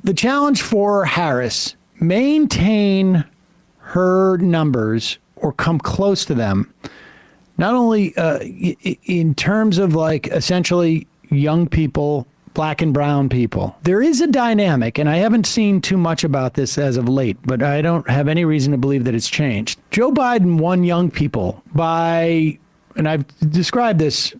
the challenge for Harris, maintain her numbers or come close to them, not only in terms of like essentially young people, black and brown people. There is a dynamic, and I haven't seen too much about this as of late, but I don't have any reason to believe that it's changed. Joe Biden won young people by, and I've described this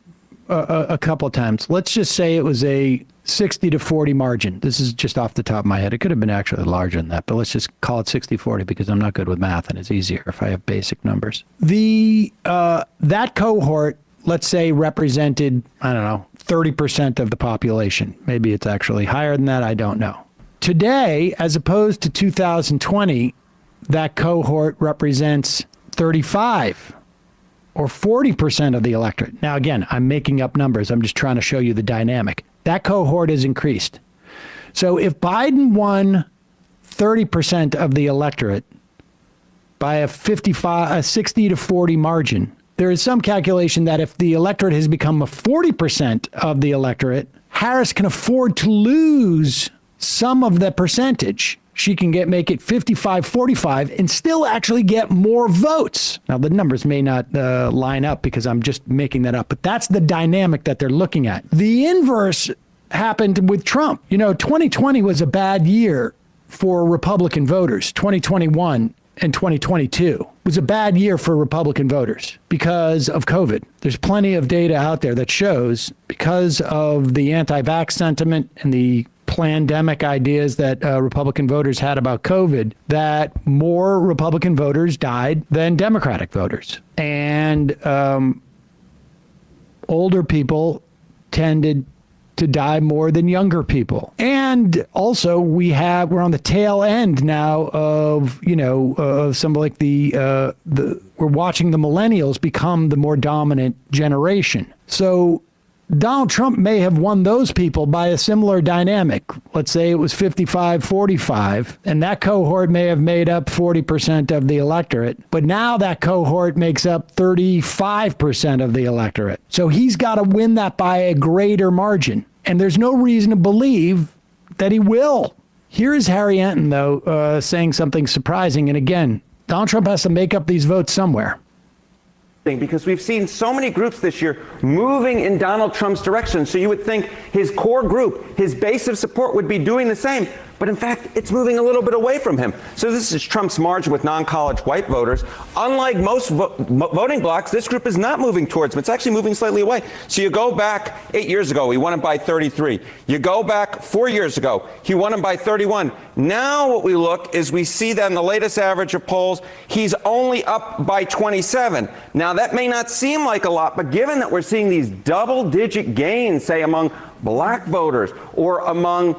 a couple of times. Let's just say it was a 60-40 margin. This is just off the top of my head. It could have been actually larger than that, but let's just call it 60-40 because I'm not good with math and it's easier if I have basic numbers. That cohort, let's say, represented, I don't know, 30% of the population. Maybe it's actually higher than that. I don't know. Today, as opposed to 2020, that cohort represents 35 or 40% of the electorate. Now, again, I'm making up numbers. I'm just trying to show you the dynamic. That cohort has increased. So if Biden won 30% of the electorate by a 60-40 margin, there is some calculation that if the electorate has become a 40% of the electorate, Harris can afford to lose some of the percentage. She can make it 55-45 and still actually get more votes. Now, the numbers may not line up because I'm just making that up, but that's the dynamic that they're looking at. The inverse happened with Trump. 2020 was a bad year for Republican voters. 2021 and 2022 was a bad year for Republican voters because of COVID. There's plenty of data out there that shows because of the anti-vax sentiment and the pandemic ideas that Republican voters had about COVID, that more Republican voters died than Democratic voters. And older people tended to die more than younger people. And also we're on the tail end now of, some like we're watching the millennials become the more dominant generation. So Donald Trump may have won those people by a similar dynamic. Let's say it was 55-45, and that cohort may have made up 40% of the electorate. But now that cohort makes up 35% of the electorate. So he's got to win that by a greater margin. And there's no reason to believe that he will. Here is Harry Enton, though, saying something surprising. And again, Donald Trump has to make up these votes somewhere. Because we've seen so many groups this year moving in Donald Trump's direction. So you would think his core group, his base of support would be doing the same. But in fact, it's moving a little bit away from him. So this is Trump's margin with non-college white voters. Unlike most voting blocs, this group is not moving towards him. It's actually moving slightly away. So you go back 8 years ago, he won him by 33. You go back 4 years ago, he won him by 31. Now what we look is we see that in the latest average of polls, he's only up by 27. Now that may not seem like a lot, but given that we're seeing these double-digit gains, say among black voters or among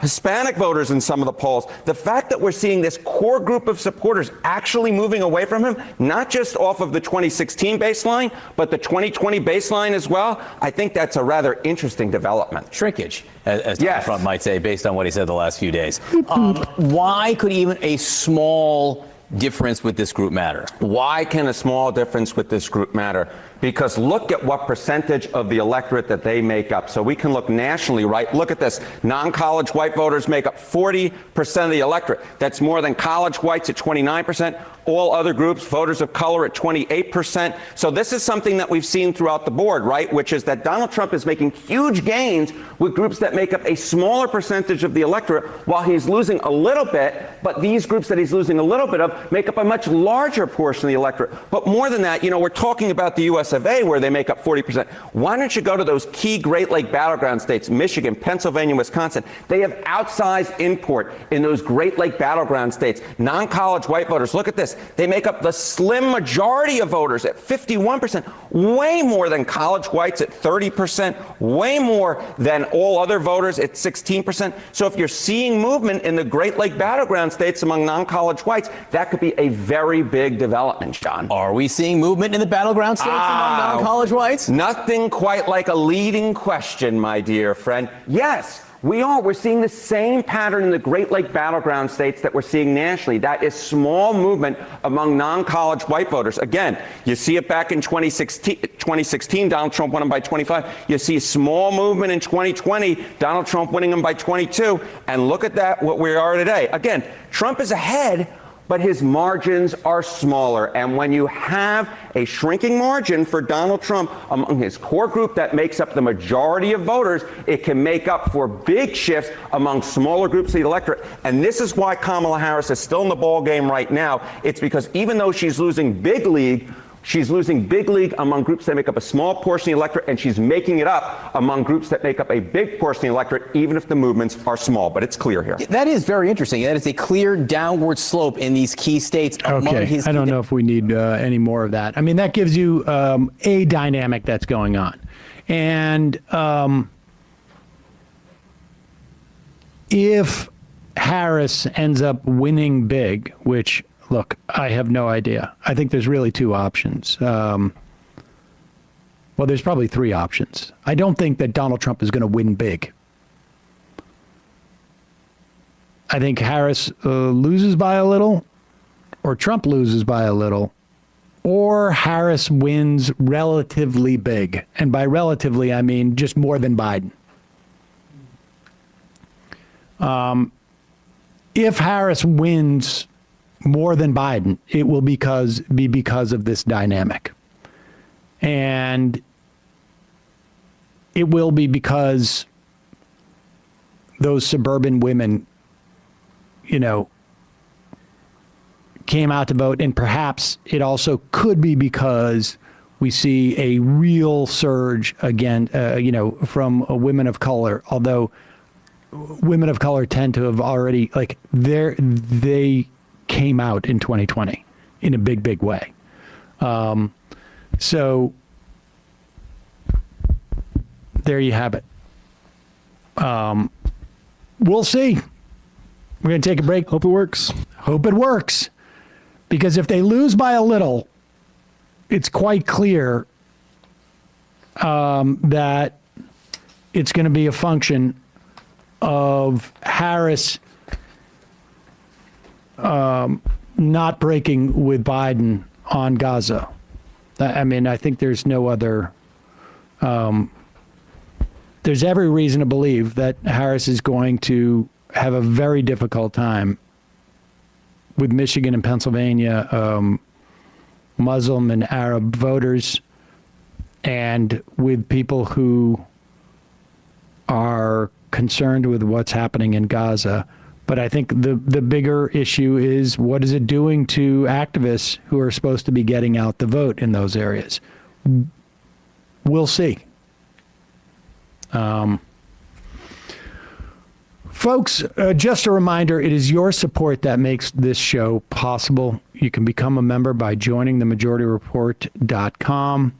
Hispanic voters in some of the polls, the fact that we're seeing this core group of supporters actually moving away from him, not just off of the 2016 baseline, but the 2020 baseline as well, I think that's a rather interesting development. Shrinkage, as Donald Trump might say, based on what he said the last few days. Why could even a small difference with this group matter? Why can a small difference with this group matter? Because look at what percentage of the electorate that they make up. So we can look nationally, right? Look at this. Non-college white voters make up 40% of the electorate. That's more than college whites at 29%. All other groups, voters of color at 28%. So this is something that we've seen throughout the board, right? Which is that Donald Trump is making huge gains with groups that make up a smaller percentage of the electorate while he's losing a little bit. But these groups that he's losing a little bit of make up a much larger portion of the electorate. But more than that, we're talking about the U.S. of A, where they make up 40%. Why don't you go to those key Great Lake battleground states, Michigan, Pennsylvania, Wisconsin? They have outsized import in those Great Lake battleground states. Non-college white voters, look at this. They make up the slim majority of voters at 51%, way more than college whites at 30%, way more than all other voters at 16%. So if you're seeing movement in the Great Lake battleground states among non-college whites, that could be a very big development, John. Are we seeing movement in the battleground states among non-college whites? Nothing quite like a leading question, my dear friend. Yes, We're seeing the same pattern in the Great Lake battleground states that we're seeing nationally. That is small movement among non-college white voters. Again, you see it back in 2016, Donald Trump won them by 25. You see a small movement in 2020, Donald Trump winning them by 22. And look at that, what we are today. Again, Trump is ahead, but his margins are smaller. And when you have a shrinking margin for Donald Trump among his core group that makes up the majority of voters, it can make up for big shifts among smaller groups of the electorate. And this is why Kamala Harris is still in the ball game right now. It's because even though she's losing big league among groups that make up a small portion of the electorate, and she's making it up among groups that make up a big portion of the electorate, even if the movements are small. But it's clear here. That is very interesting. That is a clear downward slope in these key states. Okay, I don't know if we need any more of that. I mean, that gives you a dynamic that's going on. And if Harris ends up winning big, which, look, I have no idea. I think there's really two options. Well, there's probably three options. I don't think that Donald Trump is going to win big. I think Harris loses by a little, or Trump loses by a little, or Harris wins relatively big. And by relatively, I mean just more than Biden. If Harris wins more than Biden, it will be because of this dynamic. And it will be because those suburban women, came out to vote. And perhaps it also could be because we see a real surge again, from women of color, although women of color tend to have already, they came out in 2020 in a big, big way. So there you have it. We'll see. We're going to take a break. Hope it works. Hope it works. Because if they lose by a little, it's quite clear that it's going to be a function of Harris not breaking with Biden on Gaza. I mean, I think there's no other. There's every reason to believe that Harris is going to have a very difficult time with Michigan and Pennsylvania Muslim and Arab voters, and with people who are concerned with what's happening in Gaza. But I think the bigger issue is, what is it doing to activists who are supposed to be getting out the vote in those areas? We'll see. Folks, just a reminder, it is your support that makes this show possible. You can become a member by joining themajorityReport.com.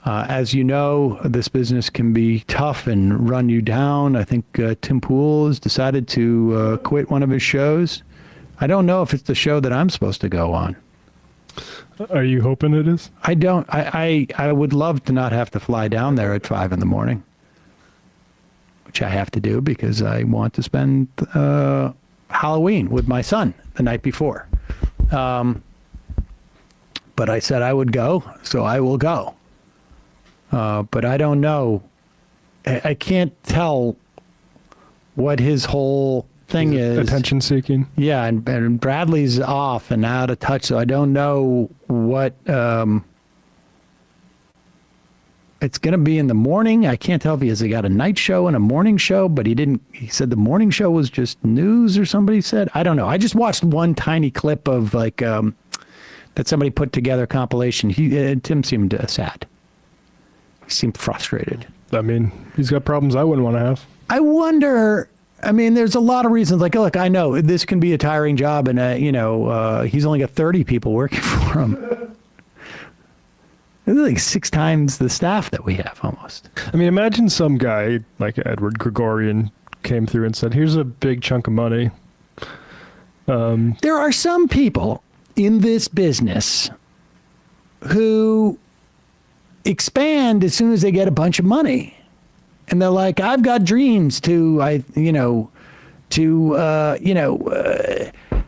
As you know, this business can be tough and run you down. I think Tim Pool has decided to quit one of his shows. I don't know if it's the show that I'm supposed to go on. Are you hoping it is? I don't. I would love to not have to fly down there at 5 a.m, which I have to do because I want to spend Halloween with my son the night before. But I said I would go, so I will go. But I don't know. I can't tell what his whole thing is. Attention seeking. Yeah, and Bradley's off and out of touch, so I don't know what. It's going to be in the morning. I can't tell if he has got a night show and a morning show, but he didn't. He said the morning show was just news, or somebody said. I don't know. I just watched one tiny clip of that somebody put together compilation. Tim seemed sad. He seemed frustrated. I mean, he's got problems I wouldn't want to have. I wonder. I mean, there's a lot of reasons. Like, look, I know this can be a tiring job, and he's only got 30 people working for him. It's like 6 times the staff that we have, almost. I mean, imagine some guy like Edward Gregorian came through and said, "Here's a big chunk of money." There are some people in this business who expand as soon as they get a bunch of money. and they're like, I've got dreams to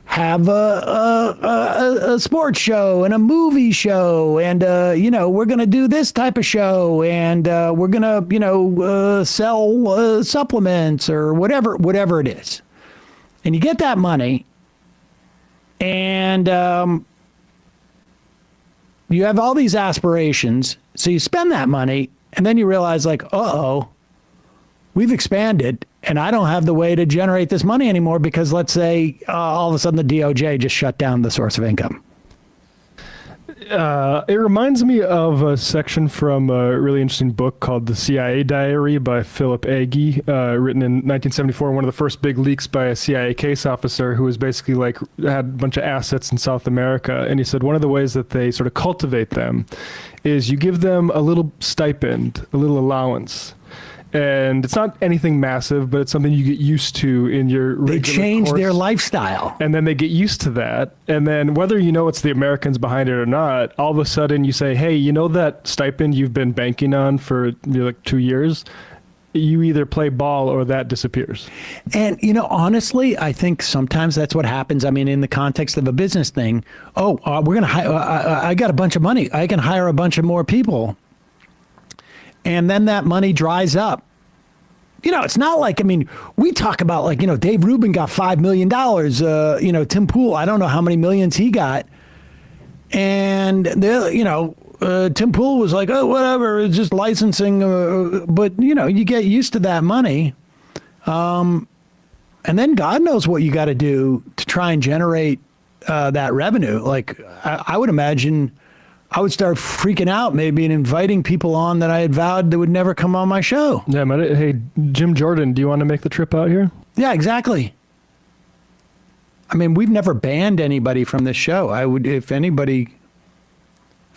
have a sports show and a movie show, and we're going to do this type of show, and we're going to sell supplements or whatever it is. And you get that money, and you have all these aspirations, so you spend that money, and then you realize, like, uh-oh, we've expanded, and I don't have the way to generate this money anymore because, let's say, all of a sudden the DOJ just shut down the source of income. It reminds me of a section from a really interesting book called The CIA Diary by Philip Agee, written in 1974, one of the first big leaks by a CIA case officer who was basically like had a bunch of assets in South America. And he said one of the ways that they sort of cultivate them is you give them a little stipend, a little allowance. And it's not anything massive, but it's something you get used to in your regular They change course. their lifestyle. And then they get used to that. And then whether you know it's the Americans behind it or not, all of a sudden you say, hey, you know that stipend you've been banking on for like 2 years? You either play ball or that disappears. And, honestly, I think sometimes that's what happens. I mean, in the context of a business thing, we're going to hire, I got a bunch of money. I can hire a bunch of more people. And then that money dries up. It's not like, we talk about like, Dave Rubin got $5 million. Tim Pool, I don't know how many millions he got. And, Tim Pool was like, oh, whatever, it's just licensing. But, you get used to that money. And then God knows what you got to do to try and generate that revenue. Like, I would imagine I would start freaking out maybe and inviting people on that I had vowed that would never come on my show. Yeah, hey, Jim Jordan, do you want to make the trip out here? Yeah, exactly. We've never banned anybody from this show. If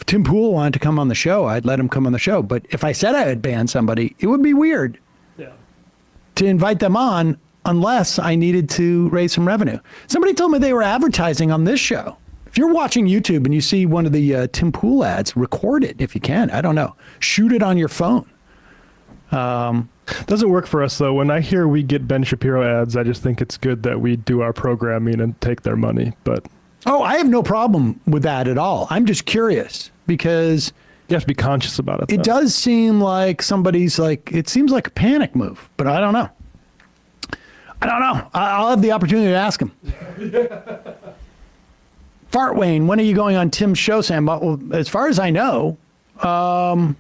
Tim Pool wanted to come on the show, I'd let him come on the show. But if I said I would ban somebody, it would be weird to invite them on unless I needed to raise some revenue. Somebody told me they were advertising on this show. If you're watching YouTube and you see one of the Tim Pool ads, record it if you can. I don't know. Shoot it on your phone. Doesn't work for us, though. When I hear we get Ben Shapiro ads, I just think it's good that we do our programming and take their money. But I have no problem with that at all. I'm just curious because you have to be conscious about it. It does seem like it seems like a panic move, but I don't know. I'll have the opportunity to ask him. Fart Wayne, when are you going on Tim's show, Sam? Well, as far as I know, a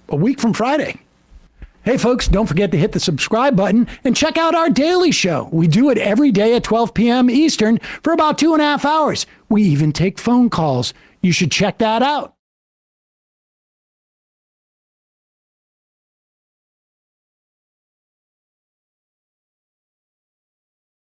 week from Friday. Hey, folks, don't forget to hit the subscribe button and check out our daily show. We do it every day at 12 p.m. Eastern for about 2.5 hours. We even take phone calls. You should check that out.